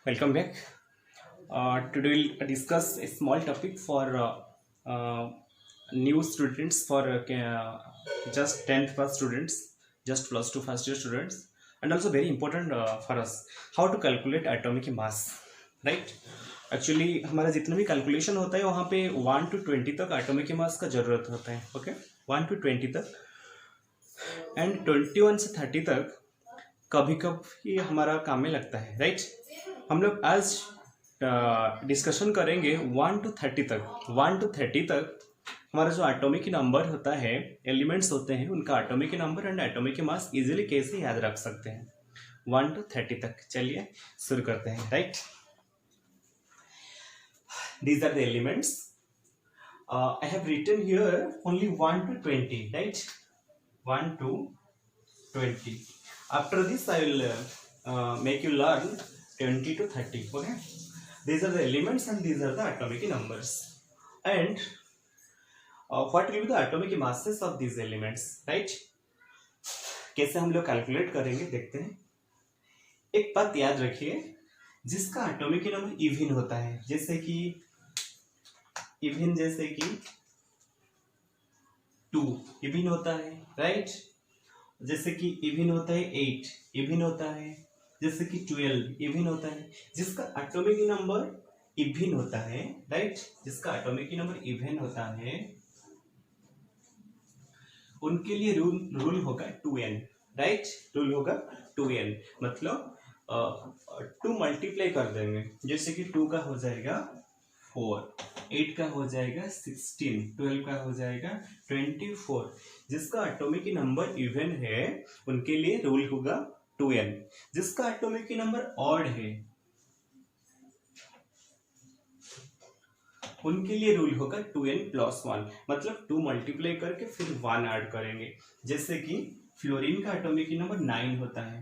Welcome back. Today we'll discuss a small topic for new students, for just 10th plus students, just plus 2 first year students, and also very important for us how to calculate atomic mass, right? Actually हमारा जितना भी calculation होता है वहाँ पे 1 to 20 तक atomic mass का ज़रूरत होता है. ओके, 1 to 20 तक एंड 21 से 30 तक कभी कभी हमारा काम में लगता है, राइट? हम लोग आज डिस्कशन करेंगे 1 to 30 तक. 1 to 30 तक हमारा जो एटॉमिक नंबर होता है, एलिमेंट्स होते हैं, उनका atomic number and atomic mass easily कैसे याद रख सकते हैं 1 to 30 तक. चलिए शुरू करते हैं, right? These are the elements. I have written here only 1 to 20, right? 1 to 20. After this, I will make you learn 20 to 30. Okay? These are the elements and these are the atomic numbers. And what will be the atomic masses of these elements, right? कैसे हम लोग calculate करेंगे देखते हैं. एक बात याद रखिए, जिसका एटॉमिक नंबर इवन होता है, जैसे कि 2 इवन होता है, राइट? जैसे कि इवन होता है 8 इवन होता है, जैसे कि 12 इवन होता है. जिसका एटॉमिक नंबर इवन होता है, राइट, जिसका एटॉमिक नंबर इवन होता है उनके लिए रूल होगा 2n, राइट? रूल होगा 2n. मतलब 2 मल्टीप्लाई कर देंगे, जैसे कि 2 का हो जाएगा 4, 8 का हो जाएगा 16, 12 का हो जाएगा 24. जिसका एटॉमिक नंबर इवन है उनके लिए रूल होगा 2n. जिसका एटॉमिक नंबर ऑड है उनके लिए रूल होगा 2n plus 1. मतलब 2 मल्टीप्लाई करके फिर 1 ऐड करेंगे. जैसे कि फ्लोरीन का एटॉमिक नंबर 9 होता है,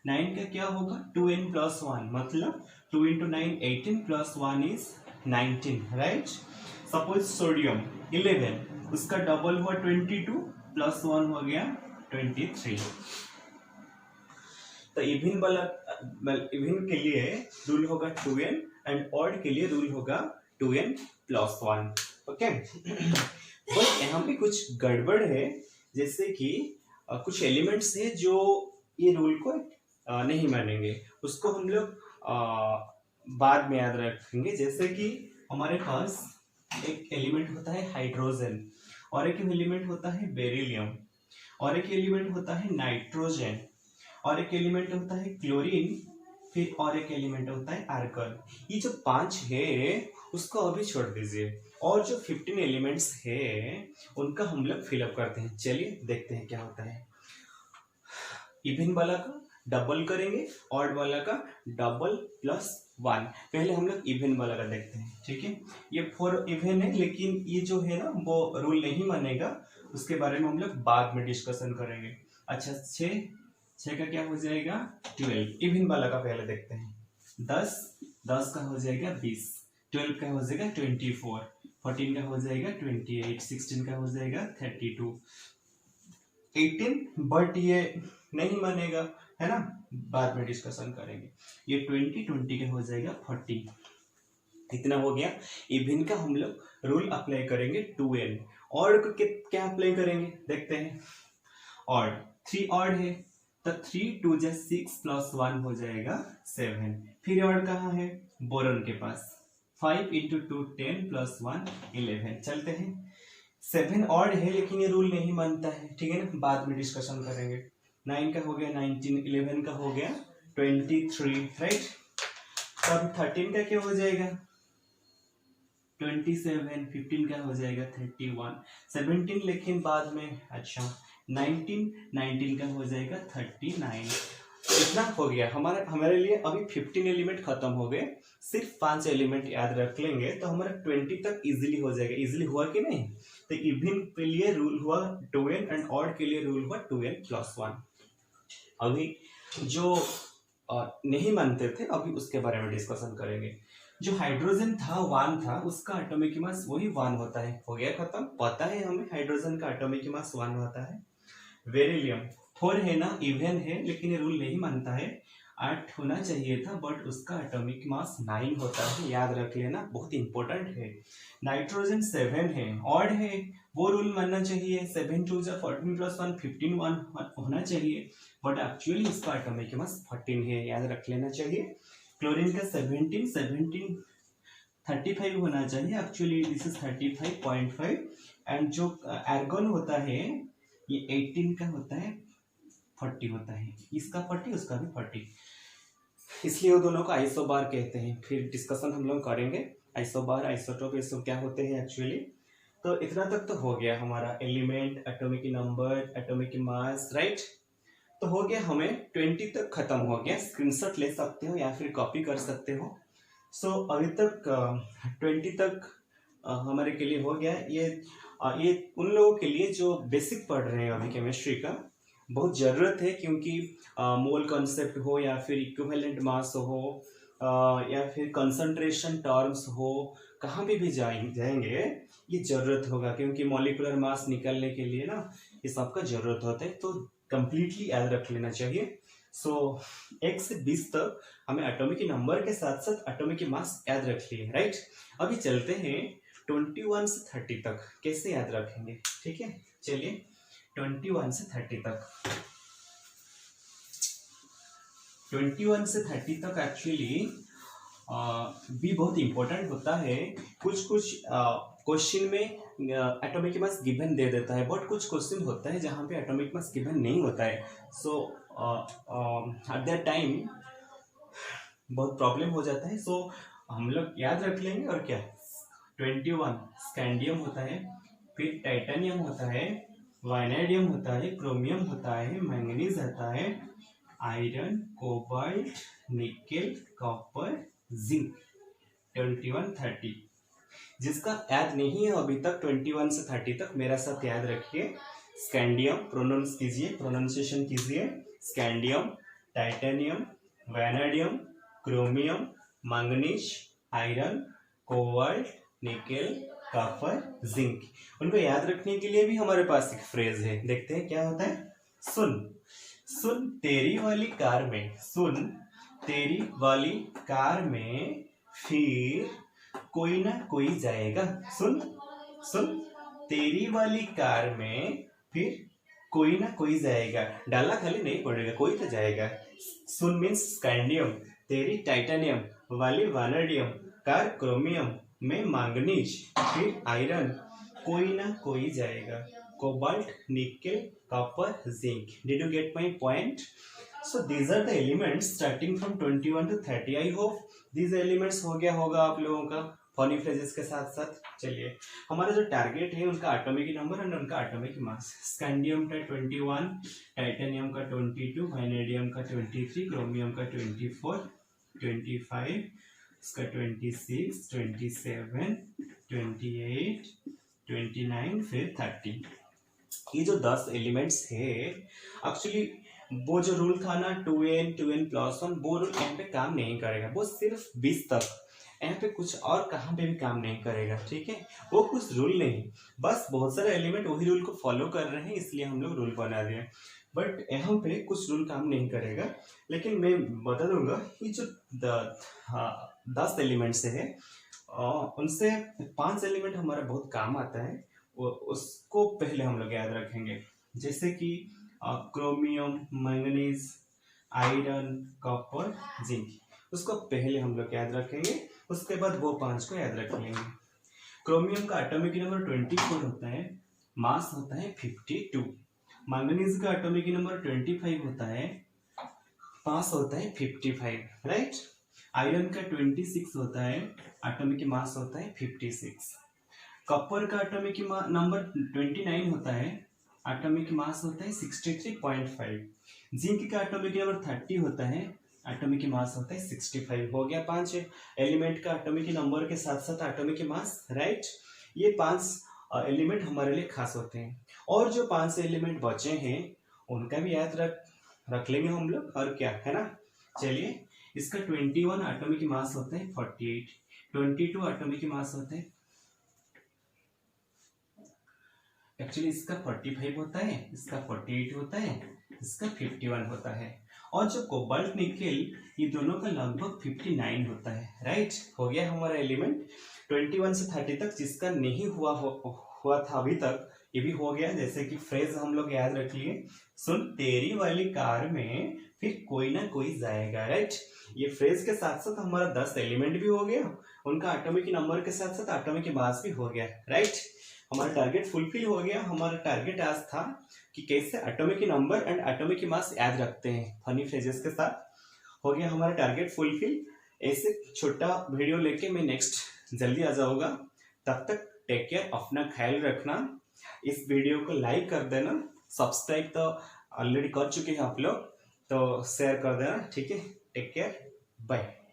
9 का क्या होगा 2n plus 1, मतलब 2 into 9 18 plus 1 is 19, right? Suppose sodium 11, उसका डबल हुआ 22 प्लस 1 हो गया 23. तो इवन के लिए रूल होगा 2n एंड ऑड के लिए रूल होगा 2n plus 1. ओके, बट यहाँ पे कुछ गड़बड़ है, जैसे कि कुछ एलिमेंट्स है जो ये रूल को नहीं मानेंगे, उसको हम लोग बाद में याद रखेंगे. जैसे कि हमारे पास एक एलिमेंट होता है हाइड्रोजन, और एक एलिमेंट होता है बेरिलियम, और एक एलिमेंट होता है नाइट्रोजन, और एक एलिमेंट होता है क्लोरीन, फिर और एक एलिमेंट होता है आर्गन. ये जो 5 है उसको अभी छोड़ दीजिए, और जो 15 एलिमेंट्स है उनका हम लोग फिलअप करते हैं. चलिए देखते हैं क्या होता है. इवन वाला का डबल करेंगे, ऑड वाला का डबल प्लस 1. पहले हम लोग इवन वाला का देखते हैं, ठीक है? ये 4 इवन है, लेकिन ये जो है ना वो रूल नहीं मानेगा, उसके बारे में हम लोग बाद में डिस्कशन करेंगे. अच्छा, 6 का क्या हो जाएगा 12. इवन वाला का पहले देखते हैं. 10 का हो जाएगा 20, 12 का हो जाएगा 24, 14 का हो जाएगा 28, 16 का हो जाएगा 32, 18 बट ये नहीं मानेगा, है ना? बाद में डिस्कशन करेंगे. ये 20 का हो जाएगा 40. इतना हो गया. इवन का हम लोग रूल अप्लाई करेंगे 2n. ऑड को क्या अप्लाई करेंगे देखते हैं. ऑड 3 ऑड है तो 3 2 6 प्लस 1 हो जाएगा 7. फिर ऑड कहाँ है बोरॉन के पास, 5 into 2 10 plus 1 11. चलते हैं. 7 ऑड है लेकिन ये रूल नहीं मानता है, ठीक है ना? बाद में डिस्कशन करेंगे. 9 का हो गया 19, 11 का हो गया 23, राइट? तब 13 का क्या हो जाएगा 27, 15 का हो जाएगा 31, 17 लेकिन बाद में. अच्छा, 19 का हो जाएगा 39. इतना हो गया हमारे लिए. अभी 15 एलिमेंट खत्म हो गए, सिर्फ 5 एलिमेंट याद रख लेंगे तो हमारा 20 तक इजीली हो जाएगा. इजीली हुआ कि नहीं? तो इवन के लिए रूल हुआ 2n एंड ऑड के लिए रूल हुआ 2n plus 1. अभी जो नहीं मानते थे अभी उसके बारे में डिस्कशन करेंगे. जो हाइड्रोजन था 1 था, उसका एटॉमिक मास वही 1 होता है. हो गया खत्म. पता है हमें हाइड्रोजन का एटॉमिक मास 1 होता है. बेरिलियम 4 है ना, इवन है, लेकिन ये रूल नहीं मानता है. 8 होना चाहिए था, बट उसका एटॉमिक मास 9 होता है, याद रख लेना, बहुत इंपॉर्टेंट है। नाइट्रोजन 7 है, ऑड है, वो रूल मानना चाहिए, 7 2 14 + 1 15 1 होना चाहिए, बट एक्चुअली इसका एटॉमिक मास 14 है, याद रख लेना चाहिए। क्लोरीन का 17 35 होना चाहिए, एक्चुअली दिस इज 35.5, एंड जो आर्गन होता है ये 18 का होता है, 40 होता है, इसका 40 उसका भी 40, इसलिए वो दोनों को आइसोबार कहते हैं। फिर डिस्कशन हम लोग करेंगे आइसोबार आइसोटोप ये सब क्या होते हैं एक्चुअली। तो इतना तक तो हो गया हमारा element, atomic number, atomic mass, right. तो हो गया, हमें 20 तक खत्म हो गया, स्क्रीनशॉट ले सकते हो या फिर कॉपी कर सकते हो। सो अभी तक 20 तक हमारे के लिए हो गया। ये उन लोगों के लिए जो बेसिक पढ़ रहे हैं अभी केमिस्ट्री का बहुत ज़रूरत है, क्योंकि मोल कॉन्सेप्ट हो या फिर इक्विवेलेंट मास हो या फिर कंसंट्रेशन टर्म्स हो, कहाँ पे भी जाएंगे ये ज़रूरत होगा, क्योंकि मॉलिक्यूलर मास निकालने के लिए ना ये सबका ज़रूरत होता है, तो कंप्लीटली याद रख लेना चाहिए। सो 1 से 20 तक हमें एटॉमिक नंबर के साथ साथ एटॉमिक मास याद रख लिए, राइट। अभी चलते हैं 21 से 30 तक, कैसे याद रखेंगे, ठीक है। चलिए 21 से 30 तक, 21 से 30 तक एक्चुअली भी बहुत इंपॉर्टेंट होता है। कुछ क्वेश्चन में एटॉमिक मास गिवन दे देता है, बट कुछ क्वेश्चन होता है जहाँ पे एटॉमिक मास गिवन नहीं होता है। सो एट दैट टाइम बहुत प्रॉब्लम हो जाता है। सो हम लोग याद रख लेंगे, और क्या 21 स्कैंडियम होता है, फिर टाइटेनियम होता है, वाइनेडियम होता है, क्रोमियम होता है, मैंगनीज होता है, iron, cobalt, nickel, copper, zinc. 21 30 जिसका याद नहीं है अभी तक 21 से 30 तक, मेरा साथ याद रखिए। स्कैंडियम प्रोनाउंसिएशन कीजिए, scandium, titanium, vanadium, chromium, manganese, iron, cobalt, nickel, copper, zinc. उनको याद रखने के लिए भी हमारे पास एक फ्रेज है, देखते हैं क्या होता है। सुन तेरी वाली कार में, सुन तेरी वाली कार में फिर कोई ना कोई जाएगा। सुन तेरी वाली कार में फिर कोई ना कोई जाएगा, डाला खाली नहीं पड़ेगा, कोई तो जाएगा। सुन मीन्स स्कैंडियम, तेरी टाइटेनियम, वाली वानेडियम, कार क्रोमियम, में मैंगनीज, फिर आयरन, कोई ना कोई जाएगा, cobalt, nickel, copper, zinc. Did you get my point? So these are the elements starting from 21 to 30. I hope these elements हो गया होगा आप लोगों का फनी फ्रेजेस के साथ साथ। चलिए हमारा जो टारगेट है उनका एटॉमिक नंबर और उनका एटॉमिक मास। स्कैंडियम का 21, टाइटेनियम का 22, वैनेडियम का 23, क्रोमियम का 24, 25, इसका 26, 27, 28, 29, फिर 30। ये जो 10 एलिमेंट्स है एक्चुअली, वो जो रूल था ना 2n+1, वो रूल यहाँ पे काम नहीं करेगा, वो सिर्फ 20 तक, यहाँ पे कुछ और कहाँ पे भी काम नहीं करेगा, ठीक है। वो कुछ रूल नहीं, बस बहुत सारे एलिमेंट वही रूल को फॉलो कर रहे हैं, इसलिए हम लोग रूल बना दिए, बट यहाँ पे कुछ रूल काम नहीं करेगा। लेकिन मैं बता दूंगा ये जो 10 एलिमेंट्स है उनसे 5 एलिमेंट हमारा बहुत काम आता है, उसको पहले हम लोग याद रखेंगे, जैसे कि chromium, manganese, iron, copper, zinc, उसको पहले हम लोग याद रखेंगे, उसके बाद वो 5 को याद रख लेंगे। क्रोमियम का एटॉमिक नंबर 24 होता है, मास होता है 52। मैंगनीज का एटॉमिक नंबर 25 होता है, मास होता है 55, राइट। आयरन का 26 होता है, एटॉमिक मास होता है 56। कॉपर का एटॉमिक नंबर 29 होता है, एटॉमिक मास होता है 63.5। जिंक का एटॉमिक नंबर 30 होता है, एटॉमिक मास होता है 65। हो गया 5 एलिमेंट का एटॉमिक नंबर के साथ साथ एटॉमिक मास, राइट। ये 5 एलिमेंट हमारे लिए खास होते हैं, और जो 5 एलिमेंट बचे हैं उनका भी याद रख लेंगे हम लोग, और क्या है ना। चलिए इसका 21 एटॉमिक मास होता है 48, 22 एटॉमिक मास होता है, एक्चुअली इसका 45 होता है, इसका 48 होता है, इसका 51 होता है, और जो कोबाल्ट निकेल ये दोनों का लगभग 59 होता है। राइट, हो गया हमारा एलिमेंट 21 से 30 तक। जिसका नहीं हुआ था अभी तक, ये भी हो गया। जैसे कि फ्रेज हम लोग याद रख लिए, सुन तेरी वाली कार में फिर कोई ना कोई जाएगा। राइट, ये फ्रेज के साथ साथ हमारा 10 एलिमेंट भी हो गया, उनका एटॉमिक नंबर के साथ साथ एटॉमिक मास भी हो गया। राइट, हमारा टारगेट फुलफिल हो गया। हमारा टारगेट आज था कि कैसे atomic number and atomic mass याद रखते हैं फनी फ्रेजेस के साथ। हो गया हमारा टारगेट फुलफिल। ऐसे छोटा वीडियो लेके मैं नेक्स्ट जल्दी आ जाऊंगा। तब तक टेक केयर, अपना ख्याल रखना। इस वीडियो को लाइक कर देना, सब्सक्राइब तो ऑलरेडी कर चुके हैं आप लोग, तो शेयर कर देना। ठीक है, टेक केयर, बाय।